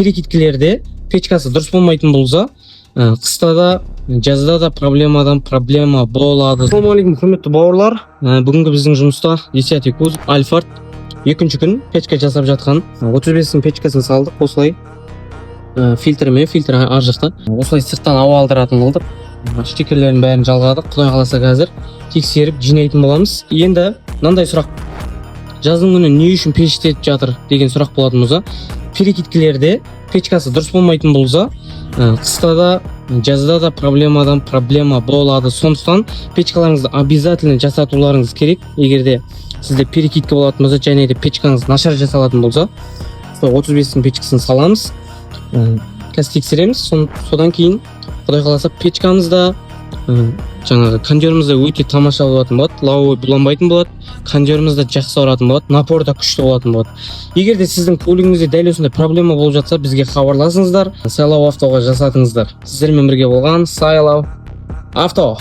перекидкилерде печкасы дұрыс болмайтын болса, қыста да, жазда да проблема болады. Ассалаумағалейкум, құрметті бауырлар. Бүгінгі біздің жұмыста 10 кузов Альфард екінші күн печка жасап жатқан. 35-дің печкасын салдық, осылай. Фильтр ар жақта. Осылай сырттан ауа алдыратын қылдық. Штекерлерін бәрін жалғадық. Құдай қаласа қазір тексеріп жинайтын боламыз. Енді мынандай сұрақ. Жаздың күні не үшін пеш істетіп жатыр деген сұрақ болатын болса, перекидкилерде печкасы дұрыс болмайтын болса, қыста да, жазда да проблема болады. Сондықтан печкаларыңызды обязательно жасатуларыңыз керек. Егерде сізде перекидка болатын болса, және де печкаңыз нашар жасалатын болса, 35-дің печкасын саламыз. Қазір тексереміз. Содан кейін құдай қаласа печкамызда жаңағы кондерімізде өте тамаша болатын болады, лауы буланбайтын болады, кондерімізде жақсы оратын болады, напор да күшті болатын болады. Егер де сіздің көлігіңізде дәл осындай проблема болып жатса, бізге хабарласыңыздар, Сайлау автоға жасатыңыздар. Сіздермен бірге болған Сайлау авто.